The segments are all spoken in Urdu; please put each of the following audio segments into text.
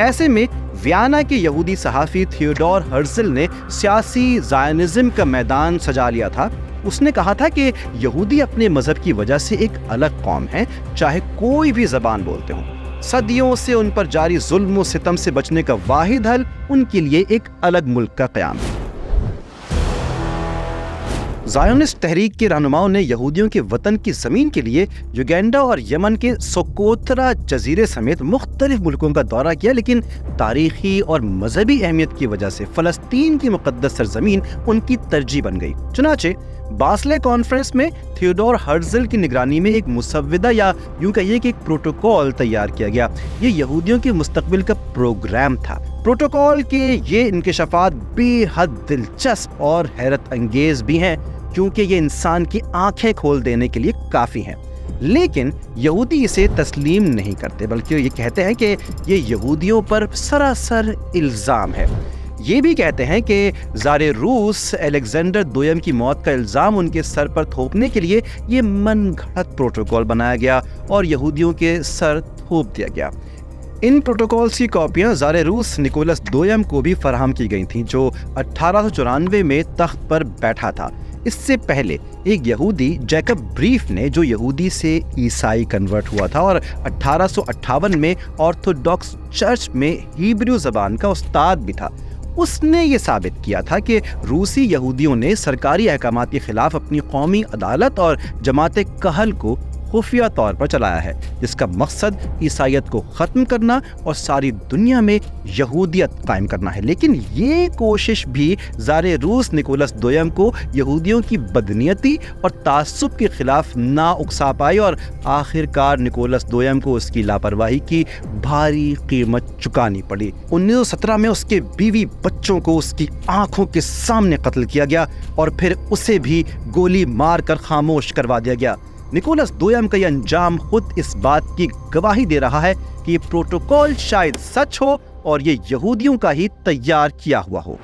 ایسے میں ویانا کے یہودی صحافی تھیوڈور ہرزل نے سیاسی زائنزم کا میدان سجا لیا تھا۔ اس نے کہا تھا کہ یہودی اپنے مذہب کی وجہ سے ایک الگ قوم ہے، چاہے کوئی بھی زبان بولتے ہوں۔ صدیوں سے ان پر جاری ظلم و ستم سے بچنے کا واحد حل ان کے لیے ایک الگ ملک کا قیام ہے۔ زائونسٹ تحریک کے رہنماؤں نے یہودیوں کے وطن کی زمین کے لیے یوگینڈا اور یمن کے سوکوترا جزیرے سمیت مختلف ملکوں کا دورہ کیا، لیکن تاریخی اور مذہبی اہمیت کی وجہ سے فلسطین کی مقدس سرزمین ان کی ترجیح بن گئی۔ چنانچہ باسلے کانفرنس میں تھیوڈور ہرزل کی نگرانی میں ایک مسودہ یا یوں کہیے کہ ایک پروٹوکول تیار کیا گیا۔ یہ یہودیوں کے مستقبل کا پروگرام تھا۔ پروٹوکول کے یہ انکشافات بے حد دلچسپ اور حیرت انگیز بھی ہیں، کیونکہ یہ انسان کی آنکھیں کھول دینے کے لیے کافی ہیں۔ لیکن یہودی اسے تسلیم نہیں کرتے، بلکہ یہ کہتے ہیں کہ یہ یہودیوں پر سراسر الزام ہے۔ یہ بھی کہتے ہیں کہ زار روس الیگزینڈر دوئم کی موت کا الزام ان کے سر پر تھوپنے کے لیے یہ من گھڑت پروٹوکول بنایا گیا اور یہودیوں کے سر تھوپ دیا گیا۔ ان پروٹوکولز کی کاپیاں زار روس نکولس دوئم کو بھی فراہم کی گئی تھیں، جو 1894 میں تخت پر بیٹھا تھا۔ اس سے پہلے ایک یہودی جیکب بریف نے، جو یہودی سے عیسائی کنورٹ ہوا تھا اور 1858 میں آرتھوڈاکس چرچ میں ہیبریو زبان کا استاد بھی تھا، اس نے یہ ثابت کیا تھا کہ روسی یہودیوں نے سرکاری احکامات کے خلاف اپنی قومی عدالت اور جماعت کہل کو خفیہ طور پر چلایا ہے، جس کا مقصد عیسائیت کو ختم کرنا اور ساری دنیا میں یہودیت قائم کرنا ہے۔ لیکن یہ کوشش بھی زار روس نکولس دوئم کو یہودیوں کی بدنیتی اور تعصب کے خلاف نہ اکسا پائی اور آخر کار نکولس دوئم کو اس کی لاپرواہی کی بھاری قیمت چکانی پڑی۔ 1917 میں اس کے بیوی بچوں کو اس کی آنکھوں کے سامنے قتل کیا گیا اور پھر اسے بھی گولی مار کر خاموش کروا دیا گیا۔ نکولس دوئم کا یہ انجام خود اس بات کی گواہی دے رہا ہے کہ یہ پروٹوکول شاید سچ ہو اور یہ یہودیوں کا ہی تیار کیا ہوا ہو۔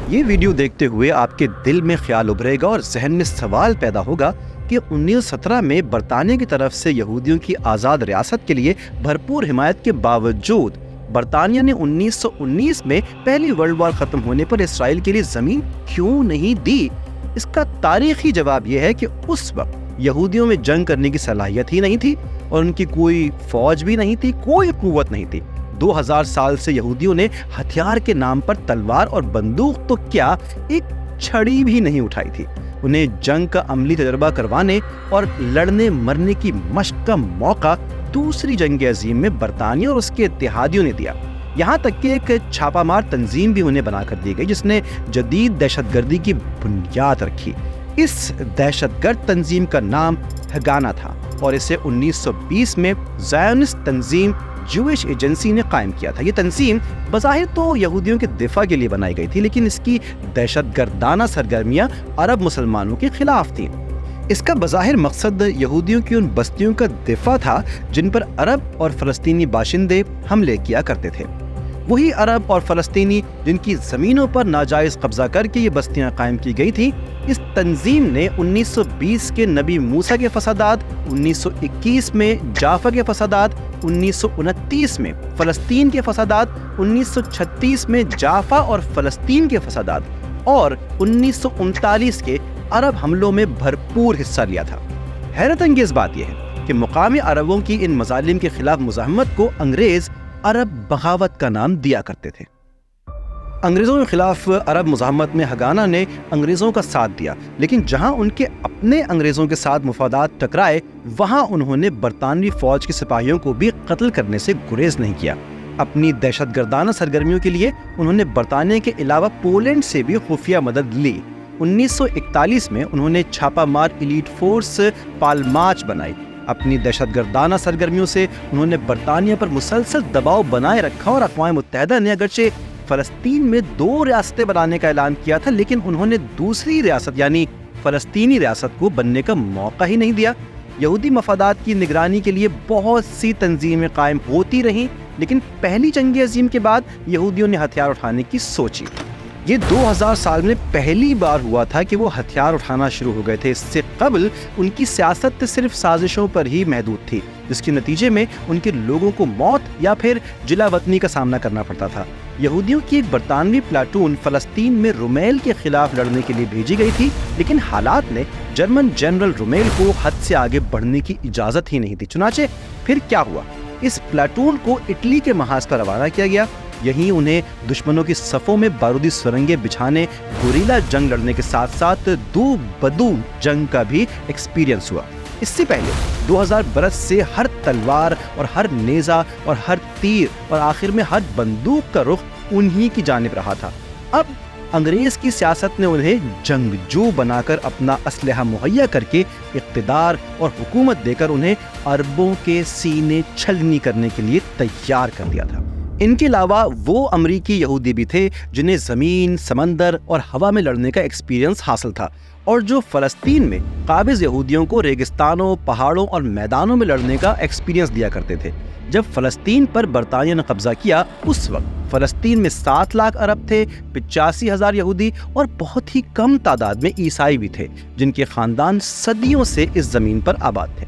یہ ویڈیو دیکھتے ہوئے آپ کے دل میں خیال ابھرے گا اور ذہن میں سوال پیدا ہوگا کہ 1917 میں برطانیہ کی طرف سے یہودیوں کی آزاد ریاست کے لیے بھرپور حمایت کے باوجود برطانیہ نے 1919 میں پہلی ورلڈ وار ختم ہونے پر اسرائیل کے لیے زمین کیوں نہیں دی؟ اس کا تاریخی جواب یہ ہے کہ اس وقت یہودیوں میں جنگ کرنے کی صلاحیت ہی نہیں تھی اور ان کی کوئی فوج بھی نہیں تھی، کوئی قوت نہیں تھی۔ 2000 سال سے یہودیوں نے ہتھیار کے نام پر تلوار اور بندوق تو کیا، ایک چھڑی بھی نہیں اٹھائی تھی۔ انہیں جنگ کا عملی تجربہ کروانے اور لڑنے مرنے کی مشق کا موقع دوسری جنگ عظیم میں برطانیہ اور اس کے اتحادیوں نے دیا۔ یہاں تک کہ ایک چھاپہ مار تنظیم بھی انہیں بنا کر دی گئی، جس نے جدید دہشت گردی کی بنیاد رکھی۔ اس دہشت گرد تنظیم کا نام ہگانا تھا اور اسے 1920 میں زائونسٹ تنظیم جوئش ایجنسی نے قائم کیا تھا۔ یہ تنظیم بظاہر تو یہودیوں کے دفاع کے لیے بنائی گئی تھی، لیکن اس کی دہشت گردانہ سرگرمیاں عرب مسلمانوں کے خلاف تھیں۔ اس کا بظاہر مقصد یہودیوں کی ان بستیوں کا دفاع تھا جن پر عرب اور فلسطینی باشندے حملے کیا کرتے تھے۔ وہی عرب اور فلسطینی جن کی زمینوں پر ناجائز قبضہ کر کے یہ بستیاں قائم کی گئی تھیں۔ اس تنظیم نے 1920 کے نبی موسیٰ کے فسادات، 1921 میں جافا کے فسادات، 1929 میں فلسطین کے فسادات، 1936 میں جافا اور فلسطین کے فسادات اور 1939 کے عرب حملوں میں بھرپور حصہ لیا تھا۔ حیرت انگیز بات یہ ہے کہ مقامی عربوں کی ان مظالم کے خلاف مزاحمت کو انگریز عرب بغاوت کا نام دیا کرتے تھے۔ انگریزوں کے خلاف عرب مزاحمت میں ہگانا نے انگریزوں کا ساتھ دیا، لیکن جہاں ان کے اپنے انگریزوں کے ساتھ مفادات ٹکرائے، وہاں انہوں نے برطانوی فوج کے سپاہیوں کو بھی قتل کرنے سے گریز نہیں کیا۔ اپنی دہشت گردانہ سرگرمیوں کے لیے انہوں نے برطانیہ کے علاوہ پولینڈ سے بھی خفیہ مدد لی۔ 1941 میں انہوں نے چھاپہ مار ایلیٹ فورس پالماچ بنائی۔ اپنی دہشت گردانہ سرگرمیوں سے انہوں نے برطانیہ پر مسلسل دباؤ بنائے رکھا اور اقوام متحدہ نے اگرچہ فلسطین میں 2 ریاستیں بنانے کا اعلان کیا تھا، لیکن انہوں نے دوسری ریاست یعنی فلسطینی ریاست کو بننے کا موقع ہی نہیں دیا۔ یہودی مفادات کی نگرانی کے لیے بہت سی تنظیمیں قائم ہوتی رہیں، لیکن پہلی جنگ عظیم کے بعد یہودیوں نے ہتھیار اٹھانے کی سوچی۔ یہ 2000 سال میں پہلی بار ہوا تھا کہ وہ ہتھیار اٹھانا شروع ہو گئے تھے۔ اس سے قبل ان کی سیاست صرف سازشوں پر ہی محدود تھی، جس کے نتیجے میں ان کے لوگوں کو موت یا پھر جلا وطنی کا سامنا کرنا پڑتا تھا۔ یہودیوں کی ایک برطانوی پلاٹون فلسطین میں رومیل کے خلاف لڑنے کے لیے بھیجی گئی تھی، لیکن حالات نے جرمن جنرل رومیل کو حد سے آگے بڑھنے کی اجازت ہی نہیں دی۔ چنانچہ پھر کیا ہوا؟ اس پلاٹون کو اٹلی کے محاذ پر روانہ کیا گیا۔ یہیں انہیں دشمنوں کی صفوں میں بارودی سرنگیں بچھانے، گوریلا جنگ لڑنے کے ساتھ ساتھ دو بدو جنگ کا بھی ایکسپیرینس ہوا۔ اس سے پہلے 2000 برس سے ہر تلوار اور ہر نیزہ اور ہر تیر اور آخر میں ہر بندوق کا رخ انہی کی جانب رہا تھا۔ اب انگریز کی سیاست نے انہیں جنگجو بنا کر اپنا اسلحہ مہیا کر کے اقتدار اور حکومت دے کر انہیں اربوں کے سینے چھلنی کرنے کے لیے تیار کر دیا تھا۔ ان کے علاوہ وہ امریکی یہودی بھی تھے جنہیں زمین، سمندر اور ہوا میں لڑنے کا ایکسپیرینس حاصل تھا، اور جو فلسطین میں قابض یہودیوں کو ریگستانوں، پہاڑوں اور میدانوں میں لڑنے کا ایکسپیرینس دیا کرتے تھے۔ جب فلسطین پر برطانیہ نے قبضہ کیا، اس وقت فلسطین میں 7 لاکھ عرب تھے، 85,000 یہودی اور بہت ہی کم تعداد میں عیسائی بھی تھے، جن کے خاندان صدیوں سے اس زمین پر آباد تھے۔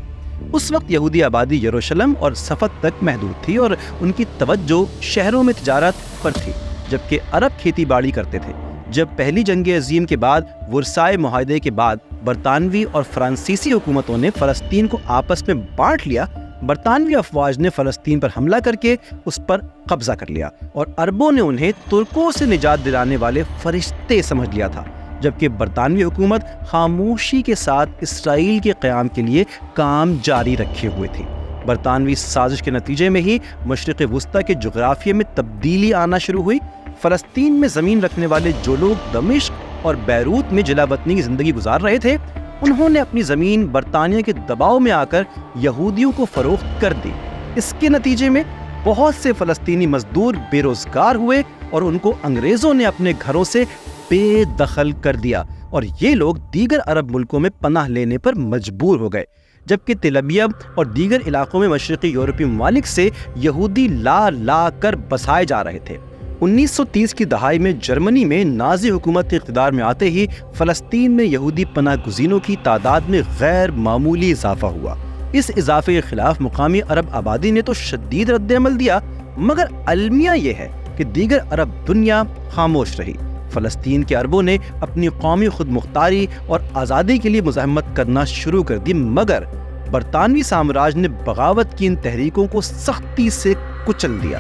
اس وقت یہودی آبادی یروشلم اور صفد تک محدود تھی اور ان کی توجہ شہروں میں تجارت پر تھی، جبکہ عرب کھیتی باڑی کرتے تھے۔ جب پہلی جنگ عظیم کے بعد ورسائے معاہدے کے بعد برطانوی اور فرانسیسی حکومتوں نے فلسطین کو آپس میں بانٹ لیا، برطانوی افواج نے فلسطین پر حملہ کر کے اس پر قبضہ کر لیا اور عربوں نے انہیں ترکوں سے نجات دلانے والے فرشتے سمجھ لیا تھا، جبکہ برطانوی حکومت خاموشی کے ساتھ اسرائیل کے قیام کے لیے کام جاری رکھے ہوئے تھی۔ برطانوی سازش کے نتیجے میں ہی مشرق وسطی کے جغرافیے میں تبدیلی آنا شروع ہوئی۔ فلسطین میں زمین رکھنے والے جو لوگ دمشق اور بیروت میں جلا وطنی کی زندگی گزار رہے تھے، انہوں نے اپنی زمین برطانیہ کے دباؤ میں آ کر یہودیوں کو فروخت کر دی۔ اس کے نتیجے میں بہت سے فلسطینی مزدور بے روزگار ہوئے اور ان کو انگریزوں نے اپنے گھروں سے بے دخل کر دیا، اور یہ لوگ دیگر عرب ملکوں میں پناہ لینے پر مجبور ہو گئے، جبکہ تل ابیب اور دیگر علاقوں میں مشرقی یورپی ممالک سے یہودی لا کر بسائے جا رہے تھے۔ 1930 کی دہائی میں جرمنی میں نازی حکومت کے اقتدار میں آتے ہی فلسطین میں یہودی پناہ گزینوں کی تعداد میں غیر معمولی اضافہ ہوا۔ اس اضافے کے خلاف مقامی عرب آبادی نے تو شدید رد عمل دیا، مگر المیہ یہ ہے کہ دیگر عرب دنیا خاموش رہی۔ فلسطین کے عربوں نے اپنی قومی خود مختاری اور آزادی کے لیے مزاحمت کرنا شروع کر دی، مگر برطانوی سامراج نے بغاوت کی ان تحریکوں کو سختی سے کچل دیا۔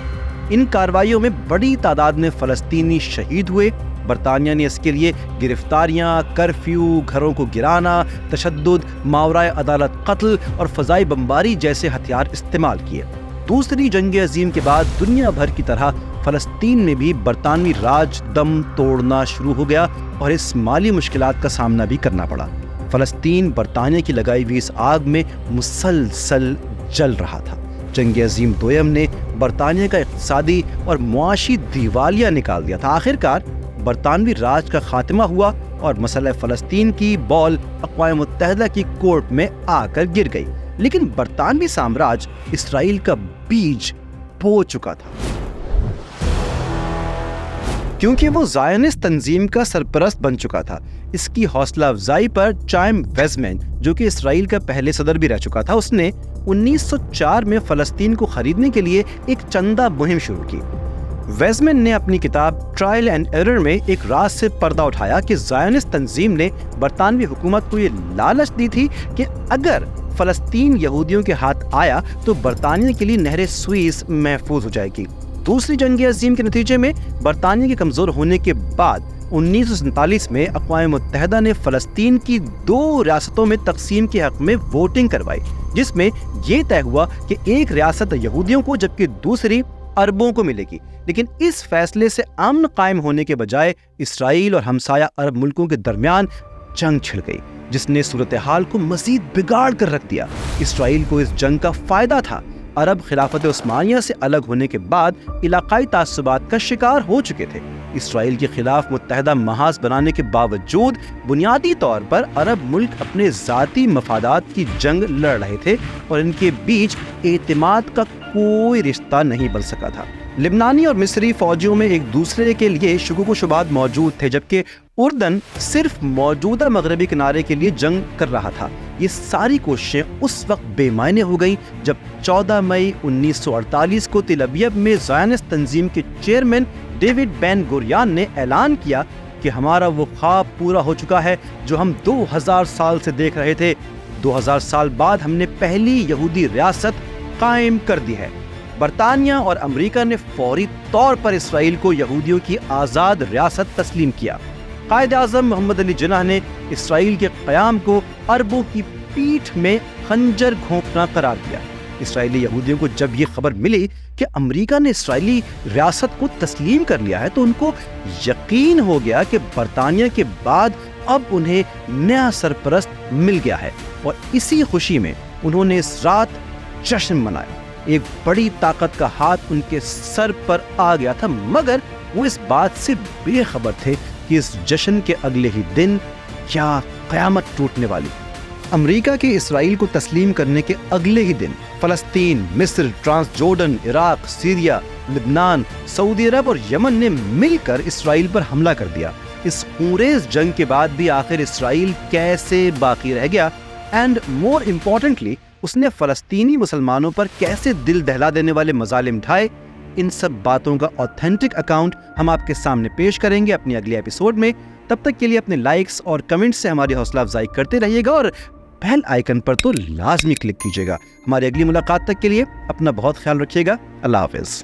ان کارروائیوں میں بڑی تعداد میں فلسطینی شہید ہوئے۔ برطانیہ نے اس کے لیے گرفتاریاں، کرفیو، گھروں کو گرانا، تشدد، ماورائے عدالت قتل اور فضائی بمباری جیسے ہتھیار استعمال کیے۔ دوسری جنگ عظیم کے بعد دنیا بھر کی طرح فلسطین میں بھی برطانوی راج دم توڑنا شروع ہو گیا اور اس مالی مشکلات کا سامنا بھی کرنا پڑا۔ فلسطین برطانیہ کی لگائی ہوئی اس آگ میں مسلسل جل رہا تھا۔ جنگ عظیم دوئم نے برطانیہ کا اقتصادی اور معاشی دیوالیہ نکال دیا تھا۔ آخرکار برطانوی راج کا خاتمہ ہوا اور مسئلہ فلسطین کی بال اقوام متحدہ کی کورٹ میں آ کر گر گئی، لیکن برطانوی سامراج اسرائیل کا بیج بو چکا تھا، کیونکہ وہ زائنسٹ تنظیم کا سرپرست بن چکا تھا۔ اس کی حوصلہ افزائی پر چائم ویزمین، جو کہ اسرائیل کا پہلے صدر بھی رہ چکا تھا، اس نے 1904 میں فلسطین کو خریدنے کے لیے ایک چندہ مہم شروع کی۔ ویزمین نے اپنی کتاب ٹرائل اینڈ ایرر میں ایک راز سے پردہ اٹھایا کہ زائنسٹ تنظیم نے برطانوی حکومت کو یہ لالچ دی تھی کہ اگر فلسطین یہودیوں کے ہاتھ آیا تو برطانیہ کے لیے نہر سوئس محفوظ ہو جائے گی۔ دوسری جنگ عظیم کے نتیجے میں برطانیہ کے کمزور ہونے کے بعد 1947 میں اقوام متحدہ نے فلسطین کی 2 ریاستوں میں تقسیم کے حق میں ووٹنگ کروائی، جس میں یہ طے ہوا کہ ایک ریاست یہودیوں کو جبکہ دوسری عربوں کو ملے گی۔ لیکن اس فیصلے سے امن قائم ہونے کے بجائے اسرائیل اور ہمسایہ عرب ملکوں کے درمیان جنگ چھڑ گئی، جس نے صورتحال کو مزید بگاڑ کر رکھ دیا۔ اسرائیل کو اس جنگ کا فائدہ تھا۔ عرب خلافت عثمانیہ سے الگ ہونے کے بعد علاقائی تعصبات کا شکار ہو چکے تھے۔ اسرائیل کے خلاف متحدہ محاذ بنانے کے باوجود بنیادی طور پر عرب ملک اپنے ذاتی مفادات کی جنگ لڑ رہے تھے اور ان کے بیچ اعتماد کا کوئی رشتہ نہیں بن سکا تھا۔ لبنانی اور مصری فوجیوں میں ایک دوسرے کے لیے شکوک و شبہات موجود تھے، جبکہ اردن صرف موجودہ مغربی کنارے کے لیے جنگ کر رہا تھا۔ یہ ساری کوششیں اس وقت بے معنی ہو گئیں جب 14 مئی 1948 کو تل ابیب میں زائنسٹ تنظیم کے چیئرمین ڈیوڈ بین گوریان نے اعلان کیا کہ ہمارا وہ خواب پورا ہو چکا ہے جو ہم 2000 سال سے دیکھ رہے تھے۔ 2000 سال بعد ہم نے پہلی یہودی ریاست قائم کر دی ہے۔ برطانیہ اور امریکہ نے فوری طور پر اسرائیل کو یہودیوں کی آزاد ریاست تسلیم کیا۔ قائد اعظم محمد علی جناح نے اسرائیل کے قیام کو عربوں کی پیٹھ میں خنجر گھونپنا قرار دیا۔ اسرائیلی یہودیوں کو جب یہ خبر ملی کہ امریکہ نے اسرائیلی ریاست کو تسلیم کر لیا ہے تو ان کو یقین ہو گیا کہ برطانیہ کے بعد اب انہیں نیا سرپرست مل گیا ہے، اور اسی خوشی میں انہوں نے اس رات جشن منایا۔ ایک بڑی طاقت کا ہاتھ ان کے سر پر آ گیا تھا، مگر وہ اس بات سے بے خبر تھے کہ اس جشن کے اگلے ہی دن کیا قیامت ٹوٹنے والی۔ امریکہ کے اسرائیل کو تسلیم کرنے کے اگلے ہی دن فلسطین، مصر، ٹرانس جورڈن، عراق، سیریا، لبنان، سعودی عرب اور یمن نے مل کر اسرائیل پر حملہ کر دیا۔ اس خونریز جنگ کے بعد بھی آخر اسرائیل کیسے باقی رہ گیا، اینڈ مور امپورٹنٹلی اس نے فلسطینی مسلمانوں پر کیسے دل دہلا دینے والے مظالم ڈھائے، ان سب باتوں کا آتھینٹک اکاؤنٹ ہم آپ کے سامنے پیش کریں گے اپنی اگلی ایپیسوڈ میں۔ تب تک کے لیے اپنے لائکس اور کمنٹس سے ہماری حوصلہ افزائی کرتے رہیے گا، اور بیل آئیکن پر تو لازمی کلک کیجیے گا۔ ہماری اگلی ملاقات تک کے لیے اپنا بہت خیال رکھیے گا۔ اللہ حافظ۔